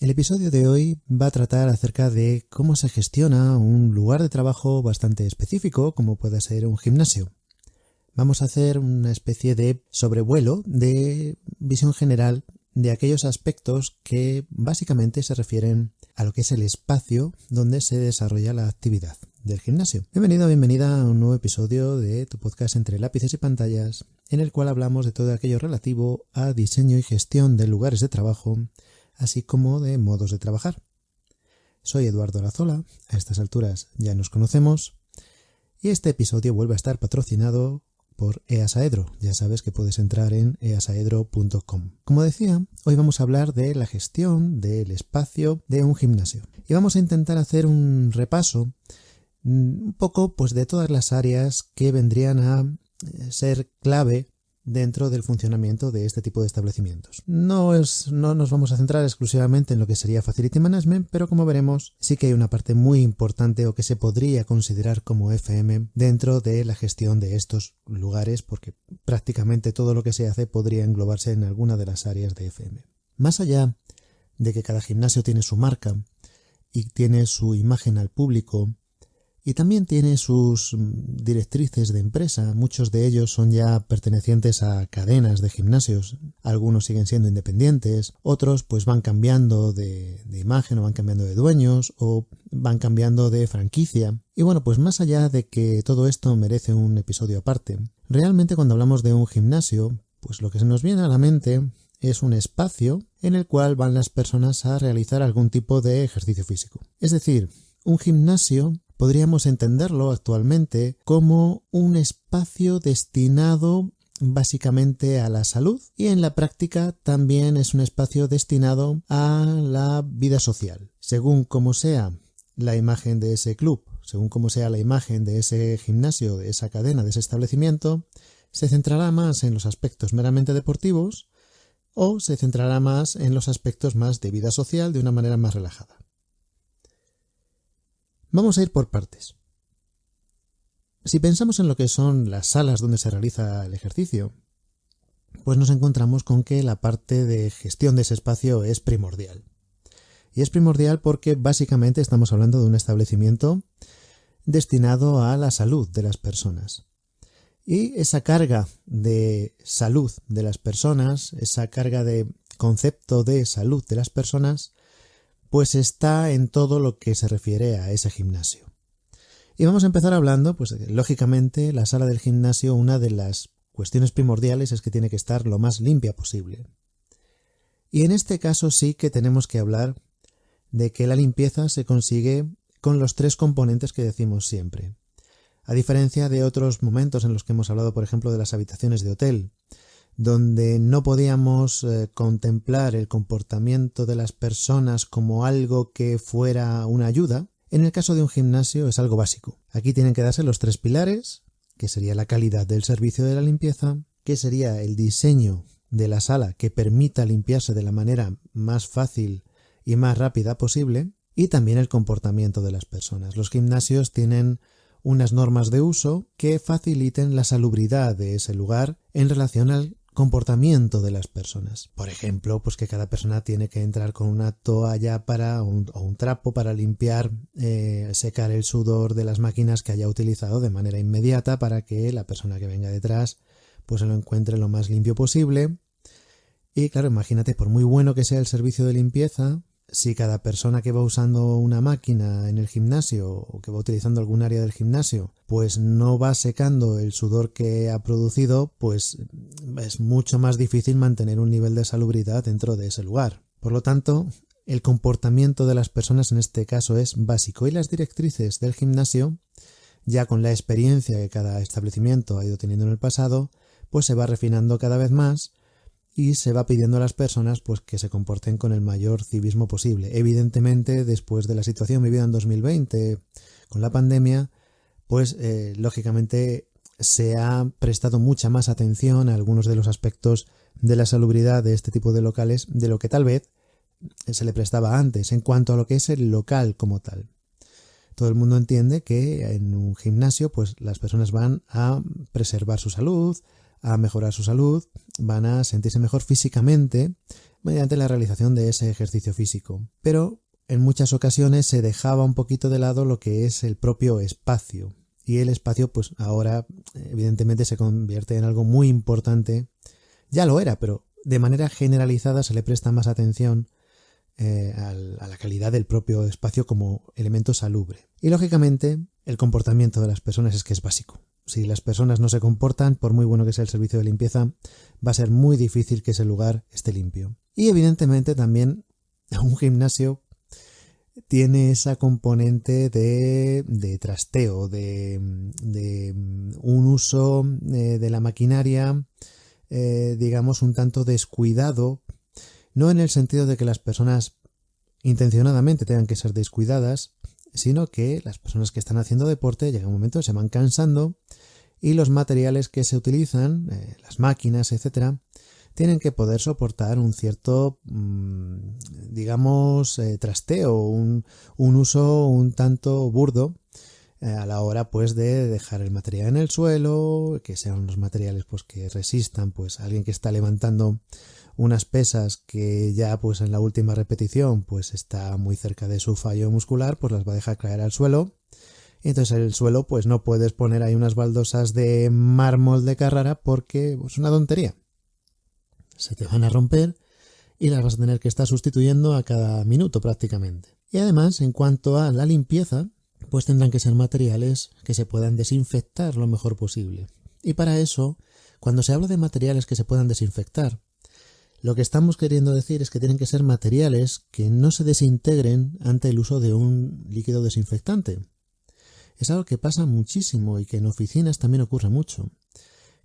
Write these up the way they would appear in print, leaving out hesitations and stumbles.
El episodio de hoy va a tratar acerca de cómo se gestiona un lugar de trabajo bastante específico, como puede ser un gimnasio. Vamos a hacer una especie de sobrevuelo de visión general de aquellos aspectos que básicamente se refieren a lo que es el espacio donde se desarrolla la actividad del gimnasio. Bienvenido o bienvenida a un nuevo episodio de tu podcast Entre lápices y pantallas, en el cual hablamos de todo aquello relativo a diseño y gestión de lugares de trabajo, así como de modos de trabajar. Soy Eduardo Arazola, a estas alturas ya nos conocemos, y este episodio vuelve a estar patrocinado por EASAEDRO. Ya sabes que puedes entrar en easaedro.com. Como decía, hoy vamos a hablar de la gestión del espacio de un gimnasio. Y vamos a intentar hacer un repaso un poco pues de todas las áreas que vendrían a ser clave dentro del funcionamiento de este tipo de establecimientos. No nos vamos a centrar exclusivamente en lo que sería Facility Management, pero como veremos, sí que hay una parte muy importante o que se podría considerar como FM dentro de la gestión de estos lugares, porque prácticamente todo lo que se hace podría englobarse en alguna de las áreas de FM. Más allá de que cada gimnasio tiene su marca y tiene su imagen al público, y también tiene sus directrices de empresa. Muchos de ellos son ya pertenecientes a cadenas de gimnasios. Algunos siguen siendo independientes, otros pues van cambiando de imagen o van cambiando de dueños o van cambiando de franquicia. Y bueno, pues más allá de que todo esto merece un episodio aparte, realmente cuando hablamos de un gimnasio, pues lo que se nos viene a la mente es un espacio en el cual van las personas a realizar algún tipo de ejercicio físico. Es decir, un gimnasio podríamos entenderlo actualmente como un espacio destinado básicamente a la salud y en la práctica también es un espacio destinado a la vida social. Según como sea la imagen de ese club, según como sea la imagen de ese gimnasio, de esa cadena, de ese establecimiento, se centrará más en los aspectos meramente deportivos o se centrará más en los aspectos más de vida social de una manera más relajada. Vamos a ir por partes. Si pensamos en lo que son las salas donde se realiza el ejercicio, pues nos encontramos con que la parte de gestión de ese espacio es primordial. Y es primordial porque básicamente estamos hablando de un establecimiento destinado a la salud de las personas. Y esa carga de salud de las personas, esa carga de concepto de salud de las personas, pues está en todo lo que se refiere a ese gimnasio. Y vamos a empezar hablando, pues lógicamente, la sala del gimnasio, una de las cuestiones primordiales es que tiene que estar lo más limpia posible. Y en este caso sí que tenemos que hablar de que la limpieza se consigue con los tres componentes que decimos siempre. A diferencia de otros momentos en los que hemos hablado, por ejemplo, de las habitaciones de hotel, donde no podíamos contemplar el comportamiento de las personas como algo que fuera una ayuda, en el caso de un gimnasio es algo básico. Aquí tienen que darse los tres pilares, que sería la calidad del servicio de la limpieza, que sería el diseño de la sala que permita limpiarse de la manera más fácil y más rápida posible, y también el comportamiento de las personas. Los gimnasios tienen unas normas de uso que faciliten la salubridad de ese lugar en relación al comportamiento de las personas. Por ejemplo, pues que cada persona tiene que entrar con una toalla o un trapo para limpiar, secar el sudor de las máquinas que haya utilizado de manera inmediata para que la persona que venga detrás pues se lo encuentre lo más limpio posible. Y claro, imagínate, por muy bueno que sea el servicio de limpieza, si cada persona que va usando una máquina en el gimnasio o que va utilizando algún área del gimnasio pues no va secando el sudor que ha producido, pues es mucho más difícil mantener un nivel de salubridad dentro de ese lugar. Por lo tanto, el comportamiento de las personas en este caso es básico y las directrices del gimnasio, ya con la experiencia que cada establecimiento ha ido teniendo en el pasado, pues se va refinando cada vez más y se va pidiendo a las personas pues que se comporten con el mayor civismo posible. Evidentemente, después de la situación vivida en 2020 con la pandemia, pues lógicamente se ha prestado mucha más atención a algunos de los aspectos de la salubridad de este tipo de locales de lo que tal vez se le prestaba antes en cuanto a lo que es el local como tal. Todo el mundo entiende que en un gimnasio pues las personas van a preservar su salud, a mejorar su salud, van a sentirse mejor físicamente mediante la realización de ese ejercicio físico. Pero en muchas ocasiones se dejaba un poquito de lado lo que es el propio espacio. Y el espacio, pues ahora evidentemente se convierte en algo muy importante. Ya lo era, pero de manera generalizada se le presta más atención a la calidad del propio espacio como elemento salubre. Y lógicamente el comportamiento de las personas es que es básico. Si las personas no se comportan, por muy bueno que sea el servicio de limpieza, va a ser muy difícil que ese lugar esté limpio. Y evidentemente también un gimnasio tiene esa componente de trasteo, de un uso de la maquinaria, digamos, un tanto descuidado, no en el sentido de que las personas intencionadamente tengan que ser descuidadas, sino que las personas que están haciendo deporte llega un momento que se van cansando y los materiales que se utilizan, las máquinas, etcétera, tienen que poder soportar un cierto, digamos, trasteo, un uso un tanto burdo a la hora pues de dejar el material en el suelo, que sean unos materiales pues que resistan, pues alguien que está levantando unas pesas que ya pues en la última repetición pues está muy cerca de su fallo muscular, pues las va a dejar caer al suelo. Y entonces el suelo pues no puedes poner ahí unas baldosas de mármol de Carrara porque es pues, una tontería. Se te van a romper y las vas a tener que estar sustituyendo a cada minuto prácticamente. Y además, en cuanto a la limpieza, pues tendrán que ser materiales que se puedan desinfectar lo mejor posible. Y para eso, cuando se habla de materiales que se puedan desinfectar, lo que estamos queriendo decir es que tienen que ser materiales que no se desintegren ante el uso de un líquido desinfectante. Es algo que pasa muchísimo y que en oficinas también ocurre mucho.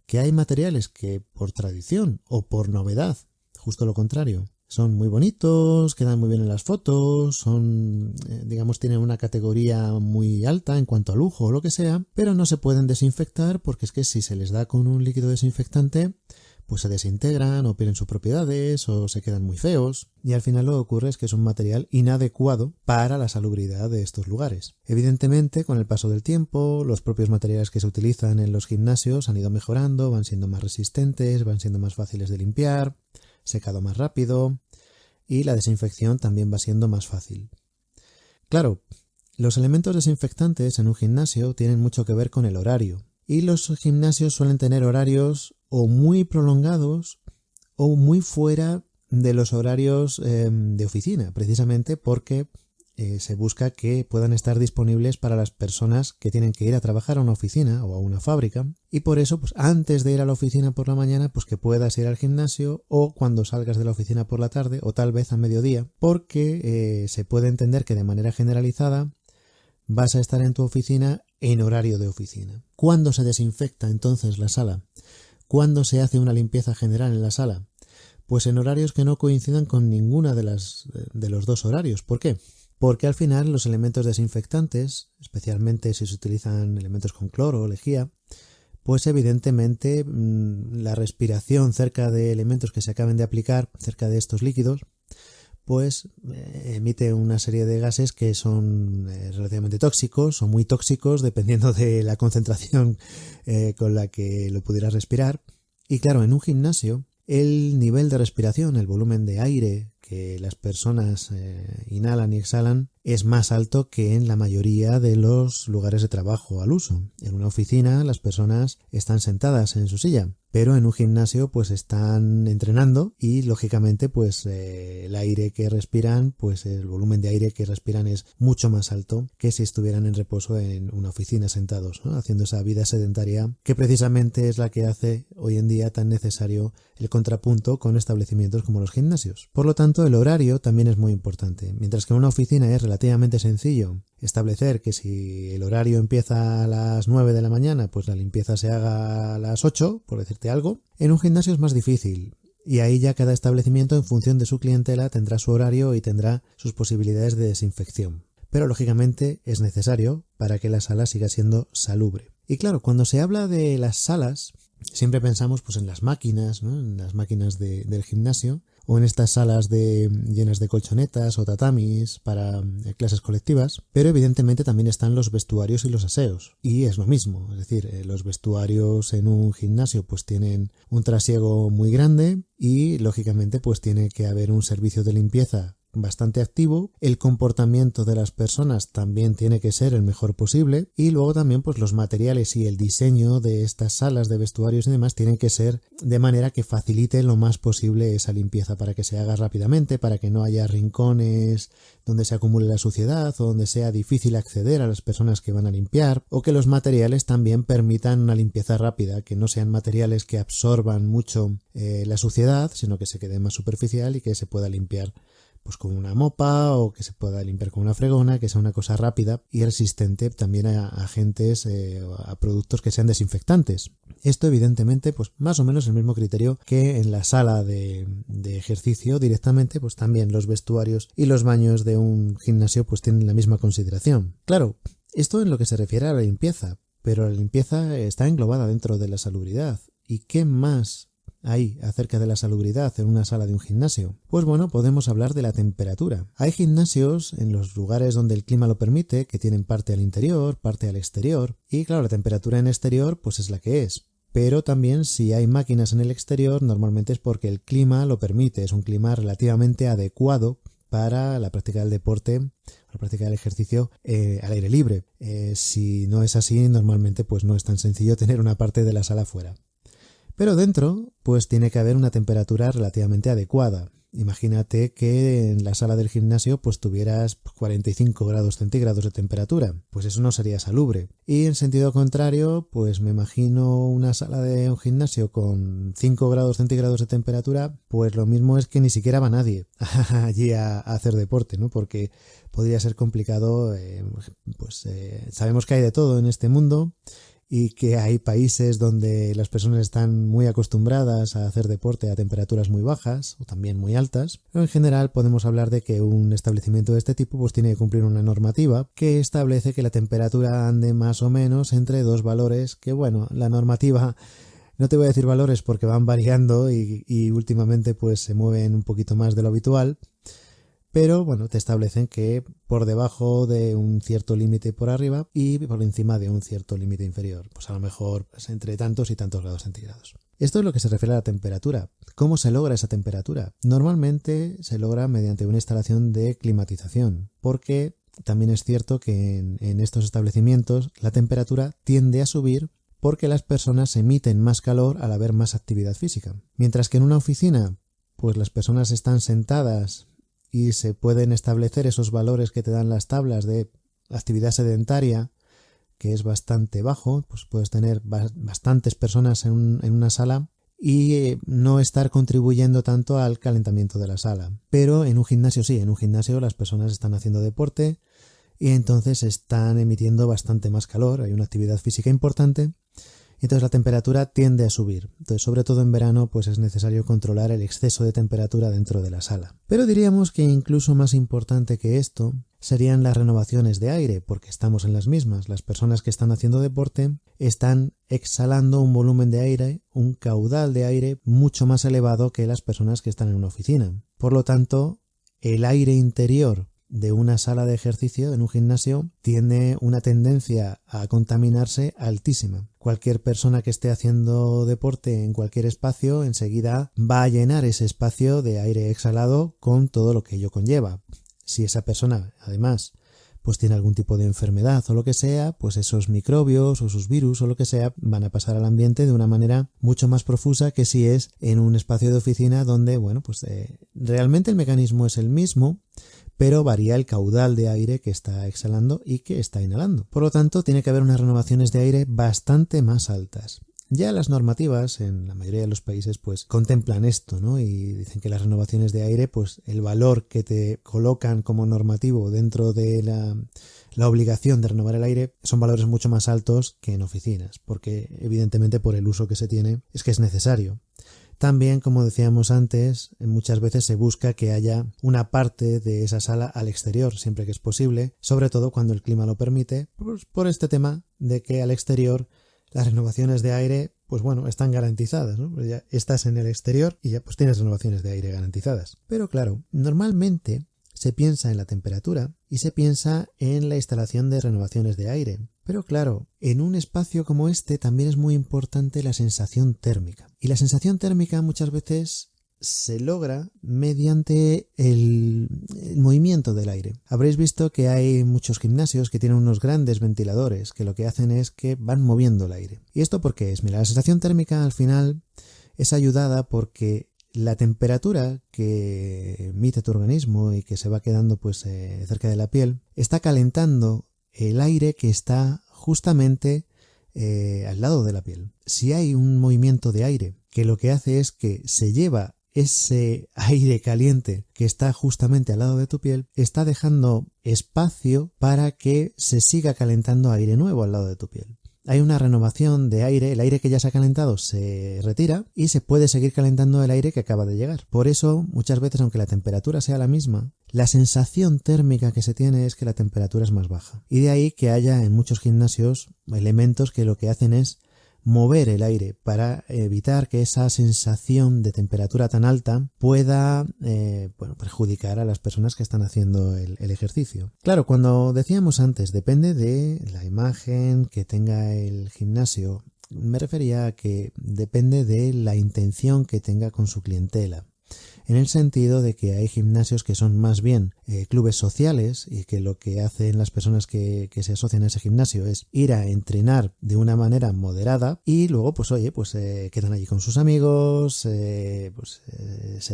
Que hay materiales que por tradición o por novedad, justo lo contrario, son muy bonitos, quedan muy bien en las fotos, son, digamos, tienen una categoría muy alta en cuanto a lujo o lo que sea, pero no se pueden desinfectar porque es que si se les da con un líquido desinfectante, pues se desintegran o pierden sus propiedades o se quedan muy feos y al final lo que ocurre es que es un material inadecuado para la salubridad de estos lugares. Evidentemente, con el paso del tiempo, los propios materiales que se utilizan en los gimnasios han ido mejorando, van siendo más resistentes, van siendo más fáciles de limpiar, secado más rápido y la desinfección también va siendo más fácil. Claro, los elementos desinfectantes en un gimnasio tienen mucho que ver con el horario y los gimnasios suelen tener horarios o muy prolongados o muy fuera de los horarios de oficina, precisamente porque se busca que puedan estar disponibles para las personas que tienen que ir a trabajar a una oficina o a una fábrica y por eso pues antes de ir a la oficina por la mañana pues que puedas ir al gimnasio o cuando salgas de la oficina por la tarde o tal vez a mediodía porque se puede entender que de manera generalizada vas a estar en tu oficina en horario de oficina. ¿Cuándo se desinfecta entonces la sala? ¿Cuándo se hace una limpieza general en la sala? Pues en horarios que no coincidan con ninguna de los dos horarios. ¿Por qué? Porque al final los elementos desinfectantes, especialmente si se utilizan elementos con cloro o lejía, pues evidentemente la respiración cerca de elementos que se acaben de aplicar, cerca de estos líquidos, pues emite una serie de gases que son relativamente tóxicos o muy tóxicos dependiendo de la concentración con la que lo pudieras respirar. Y claro, en un gimnasio el nivel de respiración, el volumen de aire que las personas inhalan y exhalan es más alto que en la mayoría de los lugares de trabajo al uso. En una oficina las personas están sentadas en su silla, pero en un gimnasio pues están entrenando y lógicamente pues el aire que respiran, pues el volumen de aire que respiran es mucho más alto que si estuvieran en reposo en una oficina sentados, ¿no? Haciendo esa vida sedentaria que precisamente es la que hace hoy en día tan necesario el contrapunto con establecimientos como los gimnasios. Por lo tanto, el horario también es muy importante. Mientras que en una oficina es relativamente sencillo establecer que si el horario empieza a las 9 de la mañana, pues la limpieza se haga a las 8, por decirte algo. En un gimnasio es más difícil y ahí ya cada establecimiento en función de su clientela tendrá su horario y tendrá sus posibilidades de desinfección. Pero lógicamente es necesario para que la sala siga siendo salubre. Y claro, cuando se habla de las salas, siempre pensamos pues en las máquinas, ¿no? En las máquinas del gimnasio, o en estas salas llenas de colchonetas o tatamis para clases colectivas, pero evidentemente también están los vestuarios y los aseos, y es lo mismo, es decir, los vestuarios en un gimnasio pues tienen un trasiego muy grande y lógicamente pues tiene que haber un servicio de limpieza bastante activo, el comportamiento de las personas también tiene que ser el mejor posible y luego también pues los materiales y el diseño de estas salas de vestuarios y demás tienen que ser de manera que facilite lo más posible esa limpieza para que se haga rápidamente, para que no haya rincones donde se acumule la suciedad o donde sea difícil acceder a las personas que van a limpiar, o que los materiales también permitan una limpieza rápida, que no sean materiales que absorban mucho la suciedad, sino que se quede más superficial y que se pueda limpiar pues con una mopa o que se pueda limpiar con una fregona, que sea una cosa rápida y resistente también a agentes, a productos que sean desinfectantes. Esto evidentemente pues más o menos el mismo criterio que en la sala de ejercicio directamente, pues también los vestuarios y los baños de un gimnasio pues tienen la misma consideración. Claro, esto en lo que se refiere a la limpieza, pero la limpieza está englobada dentro de la salubridad. ¿Y qué más hay acerca de la salubridad en una sala de un gimnasio? Pues bueno, podemos hablar de la temperatura. Hay gimnasios en los lugares donde el clima lo permite, que tienen parte al interior, parte al exterior, y claro, la temperatura en exterior pues es la que es. Pero también si hay máquinas en el exterior, normalmente es porque el clima lo permite, es un clima relativamente adecuado para la práctica del deporte, la práctica del ejercicio al aire libre. Si no es así, normalmente pues no es tan sencillo tener una parte de la sala fuera. Pero dentro, pues tiene que haber una temperatura relativamente adecuada. Imagínate que en la sala del gimnasio pues tuvieras 45 grados centígrados de temperatura, pues eso no sería salubre. Y en sentido contrario, pues me imagino una sala de un gimnasio con 5 grados centígrados de temperatura, pues lo mismo es que ni siquiera va nadie allí a hacer deporte, ¿no? Porque podría ser complicado, sabemos que hay de todo en este mundo, y que hay países donde las personas están muy acostumbradas a hacer deporte a temperaturas muy bajas o también muy altas, pero en general podemos hablar de que un establecimiento de este tipo pues tiene que cumplir una normativa que establece que la temperatura ande más o menos entre dos valores que, bueno, la normativa, no te voy a decir valores porque van variando y últimamente pues se mueven un poquito más de lo habitual, pero bueno, te establecen que por debajo de un cierto límite por arriba y por encima de un cierto límite inferior, pues a lo mejor pues entre tantos y tantos grados centígrados. Esto es lo que se refiere a la temperatura. ¿Cómo se logra esa temperatura? Normalmente se logra mediante una instalación de climatización, porque también es cierto que en estos establecimientos la temperatura tiende a subir porque las personas emiten más calor al haber más actividad física. Mientras que en una oficina, pues las personas están sentadas y se pueden establecer esos valores que te dan las tablas de actividad sedentaria, que es bastante bajo, pues puedes tener bastantes personas en una sala y no estar contribuyendo tanto al calentamiento de la sala. Pero en un gimnasio sí, en un gimnasio las personas están haciendo deporte y entonces están emitiendo bastante más calor, hay una actividad física importante. Entonces la temperatura tiende a subir. Entonces, sobre todo en verano, pues es necesario controlar el exceso de temperatura dentro de la sala. Pero diríamos que incluso más importante que esto serían las renovaciones de aire, porque estamos en las mismas. Las personas que están haciendo deporte están exhalando un volumen de aire, un caudal de aire mucho más elevado que las personas que están en una oficina. Por lo tanto, el aire interior de una sala de ejercicio en un gimnasio tiene una tendencia a contaminarse altísima. Cualquier persona que esté haciendo deporte en cualquier espacio enseguida va a llenar ese espacio de aire exhalado con todo lo que ello conlleva. Si esa persona además pues tiene algún tipo de enfermedad o lo que sea, pues esos microbios o sus virus o lo que sea van a pasar al ambiente de una manera mucho más profusa que si es en un espacio de oficina donde, bueno, pues realmente el mecanismo es el mismo, pero varía el caudal de aire que está exhalando y que está inhalando. Por lo tanto, tiene que haber unas renovaciones de aire bastante más altas. Ya las normativas en la mayoría de los países pues contemplan esto, ¿no? Y dicen que las renovaciones de aire, pues el valor que te colocan como normativo dentro de la obligación de renovar el aire son valores mucho más altos que en oficinas, porque evidentemente por el uso que se tiene es que es necesario. También, como decíamos antes, muchas veces se busca que haya una parte de esa sala al exterior, siempre que es posible, sobre todo cuando el clima lo permite, pues por este tema de que al exterior las renovaciones de aire pues bueno, están garantizadas, ¿no? Pues ya estás en el exterior y ya pues tienes renovaciones de aire garantizadas. Pero claro, normalmente se piensa en la temperatura y se piensa en la instalación de renovaciones de aire. Pero claro, en un espacio como este también es muy importante la sensación térmica. Y la sensación térmica muchas veces se logra mediante el movimiento del aire. Habréis visto que hay muchos gimnasios que tienen unos grandes ventiladores que lo que hacen es que van moviendo el aire. ¿Y esto por qué es? Mira, la sensación térmica al final es ayudada porque la temperatura que emite tu organismo y que se va quedando pues cerca de la piel está calentando el aire que está justamente al lado de la piel. Si hay un movimiento de aire que lo que hace es que se lleva ese aire caliente que está justamente al lado de tu piel, está dejando espacio para que se siga calentando aire nuevo al lado de tu piel. Hay una renovación de aire, el aire que ya se ha calentado se retira y se puede seguir calentando el aire que acaba de llegar. Por eso, muchas veces, aunque la temperatura sea la misma, la sensación térmica que se tiene es que la temperatura es más baja. Y de ahí que haya en muchos gimnasios elementos que lo que hacen es mover el aire para evitar que esa sensación de temperatura tan alta pueda perjudicar a las personas que están haciendo el ejercicio. Claro, cuando decíamos antes, depende de la imagen que tenga el gimnasio, me refería a que depende de la intención que tenga con su clientela. En el sentido de que hay gimnasios que son más bien clubes sociales y que lo que hacen las personas que se asocian a ese gimnasio es ir a entrenar de una manera moderada y luego quedan allí con sus amigos, se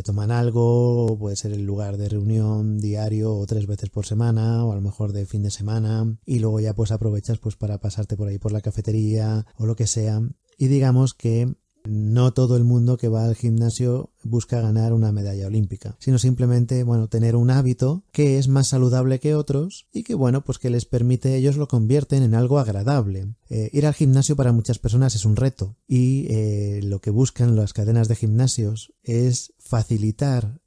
toman algo, puede ser el lugar de reunión diario o 3 veces por semana o a lo mejor de fin de semana y luego ya pues aprovechas pues para pasarte por ahí por la cafetería o lo que sea y digamos que no todo el mundo que va al gimnasio busca ganar una medalla olímpica, sino simplemente, tener un hábito que es más saludable que otros y que, pues que les permite, ellos lo convierten en algo agradable. Ir al gimnasio para muchas personas es un reto y lo que buscan las cadenas de gimnasios es facilitar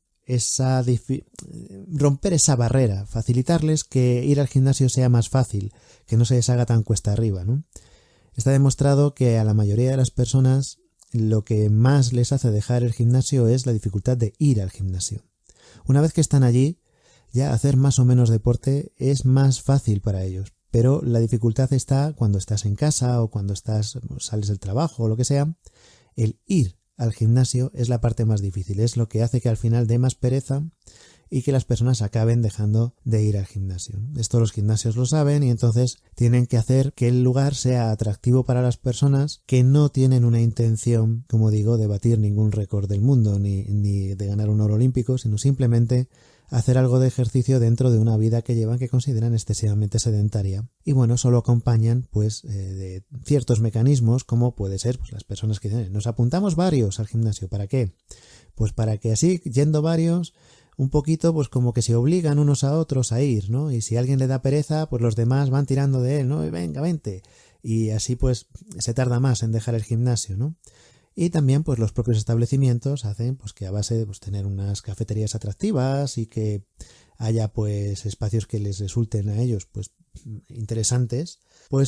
romper esa barrera, facilitarles que ir al gimnasio sea más fácil, que no se les haga tan cuesta arriba, ¿no? Está demostrado que a la mayoría de las personas lo que más les hace dejar el gimnasio es la dificultad de ir al gimnasio. Una vez que están allí, ya hacer más o menos deporte es más fácil para ellos, pero la dificultad está cuando estás en casa o cuando sales del trabajo o lo que sea. El ir al gimnasio es la parte más difícil, es lo que hace que al final dé más pereza y que las personas acaben dejando de ir al gimnasio. Esto los gimnasios lo saben y entonces tienen que hacer que el lugar sea atractivo para las personas que no tienen una intención, como digo, de batir ningún récord del mundo ni de ganar un oro olímpico, sino simplemente hacer algo de ejercicio dentro de una vida que llevan que consideran excesivamente sedentaria. Y solo acompañan de ciertos mecanismos como puede ser las personas que dicen, nos apuntamos varios al gimnasio. ¿Para qué? Pues para que así, yendo varios, un poquito como que se obligan unos a otros a ir, ¿no? Y si a alguien le da pereza, pues los demás van tirando de él, ¿no? Y venga, vente. Y así se tarda más en dejar el gimnasio, ¿no? Y también los propios establecimientos hacen que a base de tener unas cafeterías atractivas y que haya espacios que les resulten a ellos interesantes,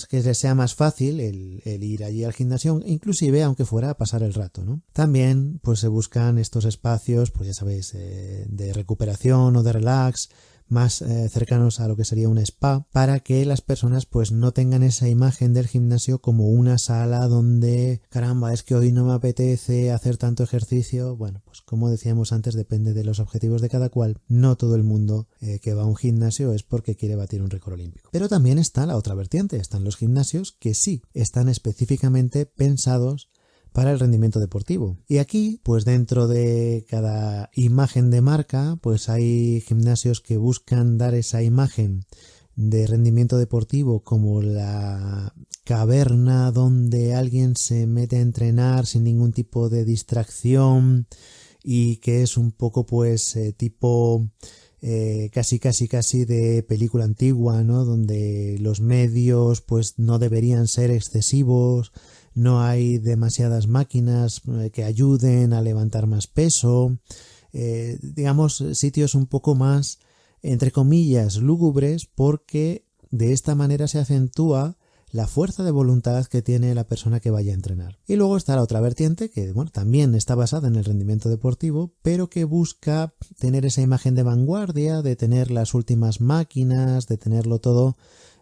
que les sea más fácil el ir allí al gimnasio, inclusive aunque fuera a pasar el rato, ¿no? También se buscan estos espacios, ya sabéis, de recuperación o de relax, más cercanos a lo que sería un spa, para que las personas no tengan esa imagen del gimnasio como una sala donde, caramba, es que hoy no me apetece hacer tanto ejercicio. Como decíamos antes, depende de los objetivos de cada cual. No todo el mundo que va a un gimnasio es porque quiere batir un récord olímpico. Pero también está la otra vertiente, están los gimnasios que sí están específicamente pensados para el rendimiento deportivo. Y aquí, dentro de cada imagen de marca, hay gimnasios que buscan dar esa imagen de rendimiento deportivo como la caverna donde alguien se mete a entrenar sin ningún tipo de distracción y que es un poco tipo casi de película antigua, ¿no? Donde los medios no deberían ser excesivos, no hay demasiadas máquinas que ayuden a levantar más peso, digamos sitios un poco más, entre comillas, lúgubres, porque de esta manera se acentúa la fuerza de voluntad que tiene la persona que vaya a entrenar. Y luego está la otra vertiente que, bueno, también está basada en el rendimiento deportivo, pero que busca tener esa imagen de vanguardia, de tener las últimas máquinas, de tenerlo todo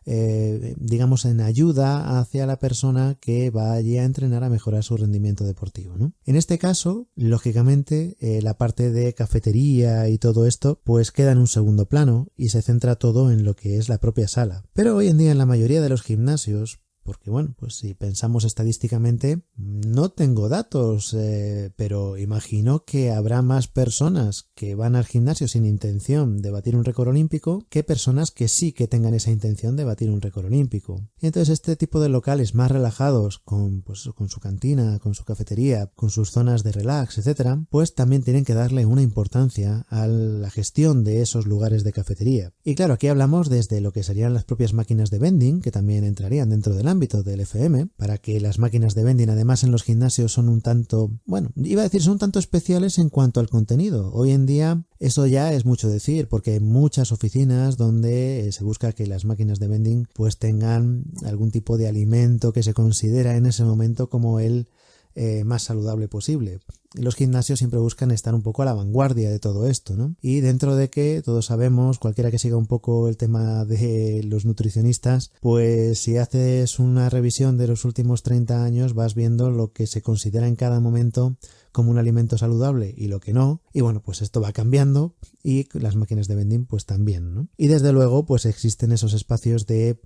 digamos en ayuda hacia la persona que vaya a entrenar a mejorar su rendimiento deportivo, ¿no? En este caso, lógicamente, la parte de cafetería y todo esto pues queda en un segundo plano y se centra todo en lo que es la propia sala. Pero hoy en día en la mayoría de los gimnasios, porque bueno, pues si pensamos estadísticamente, no tengo datos, pero imagino que habrá más personas que van al gimnasio sin intención de batir un récord olímpico que personas que sí que tengan esa intención de batir un récord olímpico. Y entonces este tipo de locales más relajados, con su cantina, con su cafetería, con sus zonas de relax, etcétera, pues también tienen que darle una importancia a la gestión de esos lugares de cafetería. Y claro, aquí hablamos desde lo que serían las propias máquinas de vending, que también entrarían dentro del ámbito del FM, para que las máquinas de vending además en los gimnasios son un tanto, bueno, iba a decir son un tanto especiales en cuanto al contenido. Hoy en día eso ya es mucho decir, porque hay muchas oficinas donde se busca que las máquinas de vending pues tengan algún tipo de alimento que se considera en ese momento como el más saludable posible. Los gimnasios siempre buscan estar un poco a la vanguardia de todo esto, ¿no? Y dentro de que todos sabemos, cualquiera que siga un poco el tema de los nutricionistas, pues si haces una revisión de los últimos 30 años vas viendo lo que se considera en cada momento como un alimento saludable y lo que no, y bueno, pues esto va cambiando y las máquinas de vending pues también, ¿no? Y desde luego pues existen esos espacios de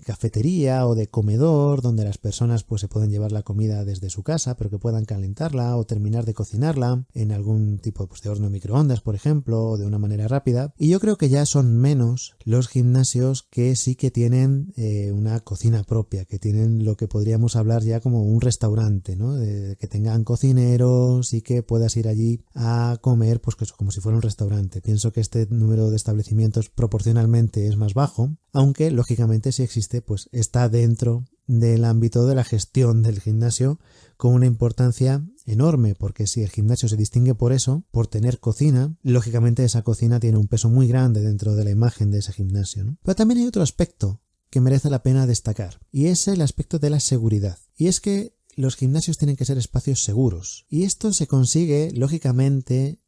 cafetería o de comedor donde las personas pues se pueden llevar la comida desde su casa pero que puedan calentarla o terminar de cocinarla en algún tipo pues, de horno microondas, por ejemplo, o de una manera rápida. Y yo creo que ya son menos los gimnasios que sí que tienen una cocina propia, que tienen lo que podríamos hablar ya como un restaurante, ¿no? De que tengan cocineros y que puedas ir allí a comer pues como si fuera un restaurante. Pienso que este número de establecimientos proporcionalmente es más bajo, aunque lógicamente si existe pues está dentro del ámbito de la gestión del gimnasio con una importancia enorme, porque si el gimnasio se distingue por eso, por tener cocina, lógicamente esa cocina tiene un peso muy grande dentro de la imagen de ese gimnasio, ¿no? Pero también hay otro aspecto que merece la pena destacar, y es el aspecto de la seguridad. Y es que los gimnasios tienen que ser espacios seguros, y esto se consigue, lógicamente,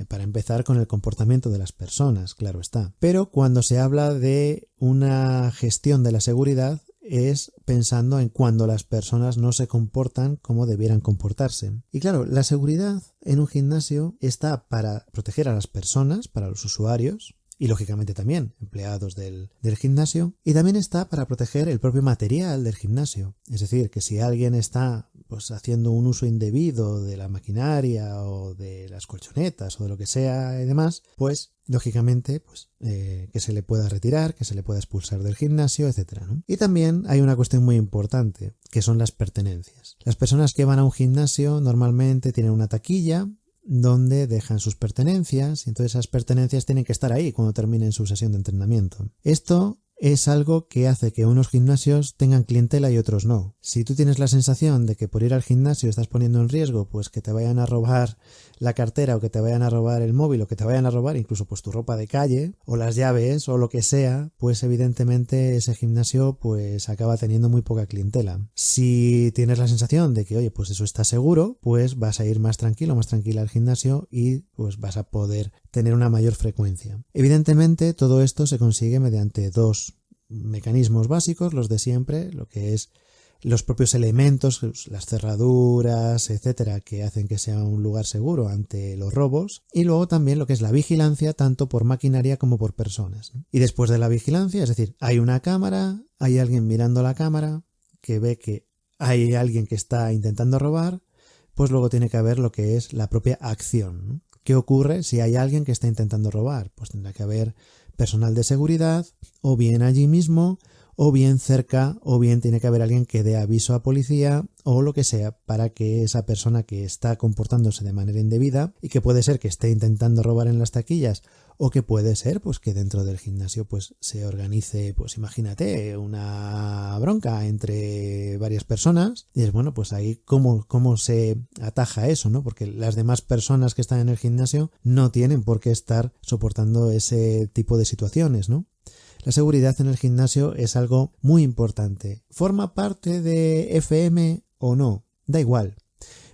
para empezar con el comportamiento de las personas, claro está. Pero cuando se habla de una gestión de la seguridad, es pensando en cuando las personas no se comportan como debieran comportarse. Y claro, la seguridad en un gimnasio está para proteger a las personas, para los usuarios, y lógicamente también empleados del gimnasio, y también está para proteger el propio material del gimnasio. Es decir, que si alguien está pues haciendo un uso indebido de la maquinaria o de las colchonetas o de lo que sea y demás, pues lógicamente pues que se le pueda retirar, que se le pueda expulsar del gimnasio, etcétera, ¿no? Y también hay una cuestión muy importante, que son las pertenencias. Las personas que van a un gimnasio normalmente tienen una taquilla donde dejan sus pertenencias y entonces esas pertenencias tienen que estar ahí cuando terminen su sesión de entrenamiento. Esto es algo que hace que unos gimnasios tengan clientela y otros no. Si tú tienes la sensación de que por ir al gimnasio estás poniendo en riesgo pues que te vayan a robar la cartera o que te vayan a robar el móvil o que te vayan a robar incluso pues tu ropa de calle o las llaves o lo que sea, pues evidentemente ese gimnasio pues acaba teniendo muy poca clientela. Si tienes la sensación de que oye pues eso está seguro, pues vas a ir más tranquilo, más tranquila al gimnasio y pues vas a poder tener una mayor frecuencia. Evidentemente todo esto se consigue mediante dos mecanismos básicos, los de siempre, lo que es los propios elementos, las cerraduras, etcétera, que hacen que sea un lugar seguro ante los robos, y luego también lo que es la vigilancia tanto por maquinaria como por personas. Y después de la vigilancia, es decir, hay una cámara, hay alguien mirando la cámara que ve que hay alguien que está intentando robar, pues luego tiene que haber lo que es la propia acción, ¿no? ¿Qué ocurre si hay alguien que está intentando robar? Pues tendrá que haber personal de seguridad, o bien allí mismo, o bien cerca, o bien tiene que haber alguien que dé aviso a policía o lo que sea para que esa persona que está comportándose de manera indebida y que puede ser que esté intentando robar en las taquillas o que puede ser pues que dentro del gimnasio pues se organice, pues imagínate, una bronca entre varias personas y es bueno, pues ahí cómo se ataja eso, ¿no? Porque las demás personas que están en el gimnasio no tienen por qué estar soportando ese tipo de situaciones, ¿no? La seguridad en el gimnasio es algo muy importante. ¿Forma parte de FM o no? Da igual.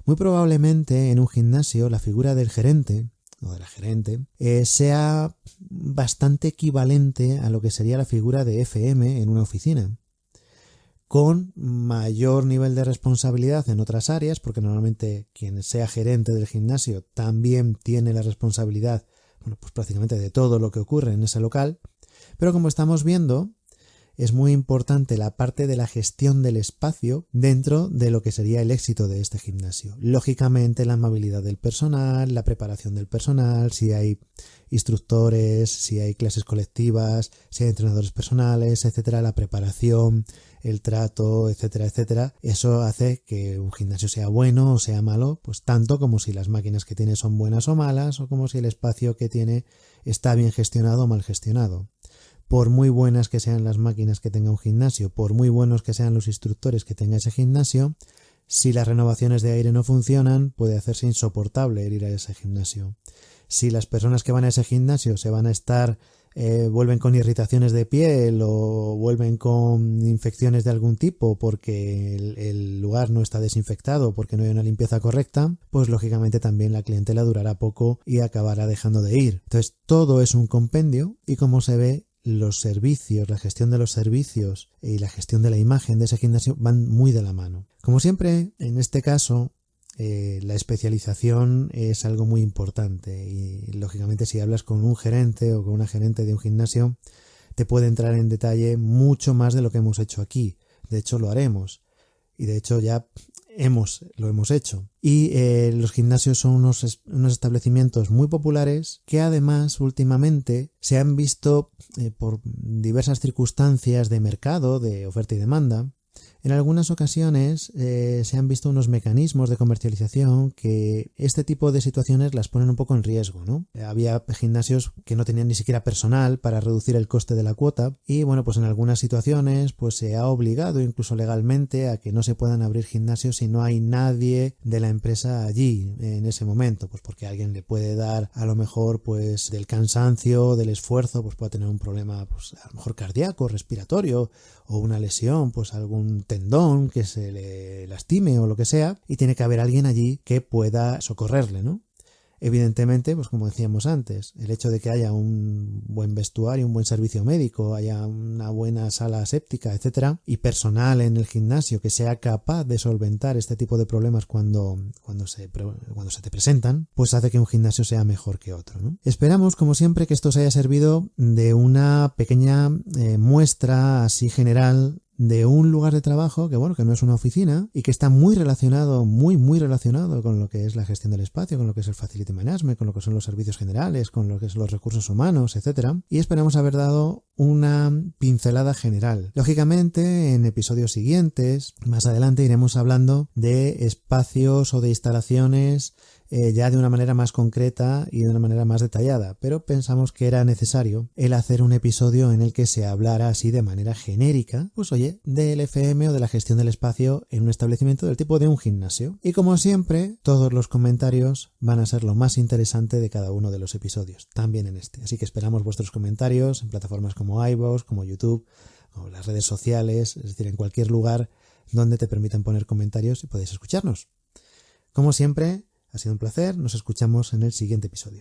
Muy probablemente en un gimnasio la figura del gerente o de la gerente sea bastante equivalente a lo que sería la figura de FM en una oficina, con mayor nivel de responsabilidad en otras áreas, porque normalmente quien sea gerente del gimnasio también tiene la responsabilidad, pues prácticamente de todo lo que ocurre en ese local. Pero como estamos viendo, es muy importante la parte de la gestión del espacio dentro de lo que sería el éxito de este gimnasio. Lógicamente, la amabilidad del personal, la preparación del personal, si hay instructores, si hay clases colectivas, si hay entrenadores personales, etcétera, la preparación, el trato, etcétera, etcétera. Eso hace que un gimnasio sea bueno o sea malo, pues tanto como si las máquinas que tiene son buenas o malas, o como si el espacio que tiene está bien gestionado o mal gestionado. Por muy buenas que sean las máquinas que tenga un gimnasio, por muy buenos que sean los instructores que tenga ese gimnasio, si las renovaciones de aire no funcionan, puede hacerse insoportable ir a ese gimnasio. Si las personas que van a ese gimnasio se van a estar, vuelven con irritaciones de piel o vuelven con infecciones de algún tipo porque el lugar no está desinfectado, porque no hay una limpieza correcta, pues lógicamente también la clientela durará poco y acabará dejando de ir. Entonces todo es un compendio y como se ve, los servicios, la gestión de los servicios y la gestión de la imagen de ese gimnasio van muy de la mano. Como siempre, en este caso, la especialización es algo muy importante y lógicamente si hablas con un gerente o con una gerente de un gimnasio, te puede entrar en detalle mucho más de lo que hemos hecho aquí. De hecho, lo haremos. Y de hecho ya lo hemos hecho. Y los gimnasios son unos establecimientos muy populares que además últimamente se han visto por diversas circunstancias de mercado, de oferta y demanda. En algunas ocasiones se han visto unos mecanismos de comercialización que este tipo de situaciones las ponen un poco en riesgo, ¿no? Había gimnasios que no tenían ni siquiera personal para reducir el coste de la cuota y bueno, pues en algunas situaciones pues se ha obligado incluso legalmente a que no se puedan abrir gimnasios si no hay nadie de la empresa allí en ese momento, pues porque alguien le puede dar a lo mejor pues del cansancio, del esfuerzo, pues puede tener un problema pues a lo mejor cardíaco, respiratorio o una lesión, pues algún tendón que se le lastime o lo que sea, y tiene que haber alguien allí que pueda socorrerle, ¿no? Evidentemente, pues como decíamos antes, el hecho de que haya un buen vestuario, un buen servicio médico, haya una buena sala aséptica, etcétera, y personal en el gimnasio que sea capaz de solventar este tipo de problemas cuando se te presentan, pues hace que un gimnasio sea mejor que otro, ¿no? Esperamos, como siempre, que esto os haya servido de una pequeña muestra así general de un lugar de trabajo que bueno, que no es una oficina y que está muy relacionado, muy relacionado con lo que es la gestión del espacio, con lo que es el facility management, con lo que son los servicios generales, con lo que son los recursos humanos, etcétera. Y esperamos haber dado una pincelada general. Lógicamente, en episodios siguientes, más adelante iremos hablando de espacios o de instalaciones ya de una manera más concreta y de una manera más detallada, pero pensamos que era necesario el hacer un episodio en el que se hablara así de manera genérica, pues oye, del FM o de la gestión del espacio en un establecimiento del tipo de un gimnasio. Y como siempre, todos los comentarios van a ser lo más interesante de cada uno de los episodios, también en este. Así que esperamos vuestros comentarios en plataformas como iVoox, como YouTube o las redes sociales, es decir, en cualquier lugar donde te permitan poner comentarios y podéis escucharnos. Como siempre, ha sido un placer, nos escuchamos en el siguiente episodio.